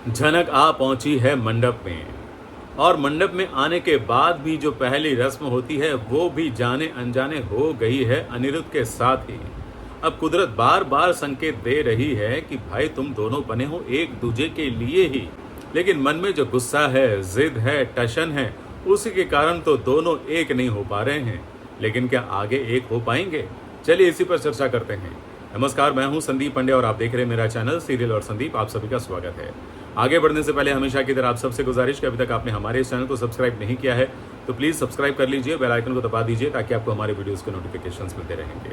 झनक आ पहुंची है मंडप में और मंडप में आने के बाद भी जो पहली रस्म होती है वो भी जाने अनजाने हो गई है अनिरुद्ध के साथ ही। अब कुदरत बार बार संकेत दे रही है कि भाई तुम दोनों बने हो एक दूजे के लिए ही, लेकिन मन में जो गुस्सा है, जिद है, टशन है, उसी के कारण तो दोनों एक नहीं हो पा रहे हैं। लेकिन क्या आगे एक हो पाएंगे? चलिए इसी पर चर्चा करते हैं। नमस्कार, मैं हूं संदीप पांडे और आप देख रहे हैं मेरा चैनल सीरियल और संदीप। आप सभी का स्वागत है। आगे बढ़ने से पहले हमेशा की तरह आप सबसे गुजारिश कि अभी तक आपने हमारे इस चैनल को सब्सक्राइब नहीं किया है तो प्लीज़ सब्सक्राइब कर लीजिए, बेल आइकन को दबा दीजिए ताकि आपको हमारे वीडियोज़ के नोटिफिकेशंस मिलते रहेंगे।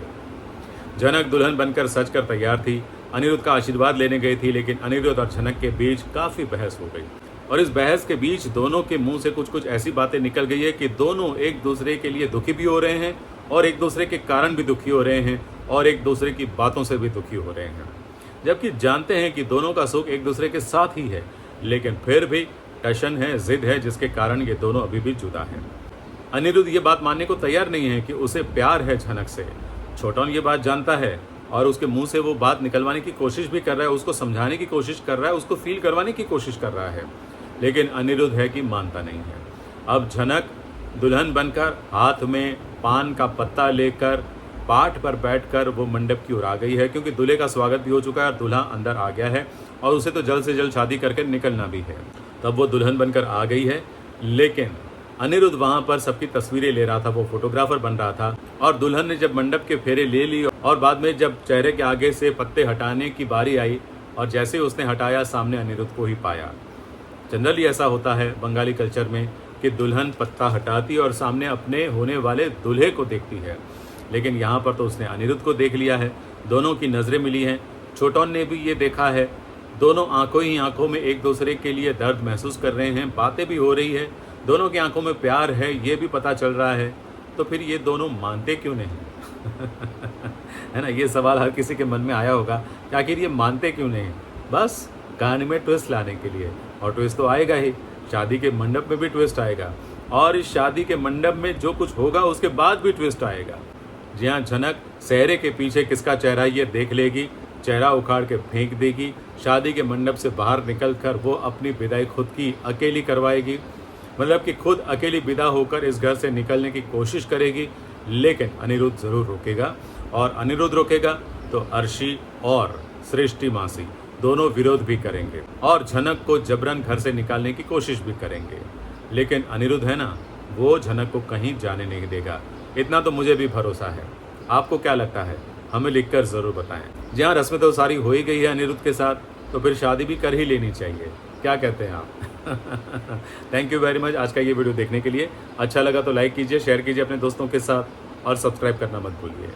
झनक दुल्हन बनकर सज कर तैयार थी, अनिरुद्ध का आशीर्वाद लेने गई थी, लेकिन अनिरुद्ध और झनक के बीच काफ़ी बहस हो गई और इस बहस के बीच दोनों के मुंह से कुछ कुछ ऐसी बातें निकल गई है कि दोनों एक दूसरे के लिए दुखी भी हो रहे हैं और एक दूसरे के कारण भी दुखी हो रहे हैं और एक दूसरे की बातों से भी दुखी हो रहे हैं, जबकि जानते हैं कि दोनों का सुख एक दूसरे के साथ ही है, लेकिन फिर भी टशन है, जिद है, जिसके कारण ये दोनों अभी भी जुदा हैं। अनिरुद्ध ये बात मानने को तैयार नहीं है कि उसे प्यार है झनक से। छोटन ये बात जानता है और उसके मुंह से वो बात निकलवाने की कोशिश भी कर रहा है, उसको समझाने की कोशिश कर रहा है, उसको फील करवाने की कोशिश कर रहा है, लेकिन अनिरुद्ध है कि मानता नहीं है। अब झनक दुल्हन बनकर हाथ में पान का पत्ता लेकर पाट पर बैठकर वो मंडप की ओर आ गई है, क्योंकि दूल्हे का स्वागत भी हो चुका है और दूल्हा अंदर आ गया है और उसे तो जल्द से जल्द शादी करके निकलना भी है। तब वो दुल्हन बनकर आ गई है, लेकिन अनिरुद्ध वहाँ पर सबकी तस्वीरें ले रहा था, वो फोटोग्राफर बन रहा था और दुल्हन ने जब मंडप के फेरे ले ली और बाद में जब चेहरे के आगे से पत्ते हटाने की बारी आई और जैसे उसने हटाया सामने अनिरुद्ध को ही पाया। जनरली ऐसा होता है बंगाली कल्चर में कि दुल्हन पत्ता हटाती और सामने अपने होने वाले दूल्हे को देखती है, लेकिन यहाँ पर तो उसने अनिरुद्ध को देख लिया है। दोनों की नज़रें मिली हैं, छोटन ने भी ये देखा है, दोनों आंखों ही आंखों में एक दूसरे के लिए दर्द महसूस कर रहे हैं, बातें भी हो रही है, दोनों की आंखों में प्यार है ये भी पता चल रहा है। तो फिर ये दोनों मानते क्यों नहीं? है ना, ये सवाल हर किसी के मन में आया होगा कि आखिर ये मानते क्यों नहीं? बस कहानी में ट्विस्ट लाने के लिए, और ट्विस्ट तो आएगा ही, शादी के मंडप में भी ट्विस्ट आएगा और इस शादी के मंडप में जो कुछ होगा उसके बाद भी ट्विस्ट आएगा। जी हाँ, झनक सेहरे के पीछे किसका चेहरा ये देख लेगी, चेहरा उखाड़ के फेंक देगी, शादी के मंडप से बाहर निकलकर वो अपनी विदाई खुद की अकेली करवाएगी, मतलब कि खुद अकेली विदा होकर इस घर से निकलने की कोशिश करेगी। लेकिन अनिरुद्ध ज़रूर रोकेगा और अनिरुद्ध रोकेगा तो अर्शी और सृष्टि मासी दोनों विरोध भी करेंगे और झनक को जबरन घर से निकालने की कोशिश भी करेंगे। लेकिन अनिरुद्ध है ना, वो झनक को कहीं जाने नहीं देगा, इतना तो मुझे भी भरोसा है। आपको क्या लगता है? हमें लिखकर ज़रूर बताएं। जी हाँ, रस्में तो सारी हो ही गई है अनिरुद्ध के साथ, तो फिर शादी भी कर ही लेनी चाहिए। क्या कहते हैं आप? थैंक यू वेरी मच आज का ये वीडियो देखने के लिए। अच्छा लगा तो लाइक कीजिए, शेयर कीजिए अपने दोस्तों के साथ और सब्सक्राइब करना मत भूलिए।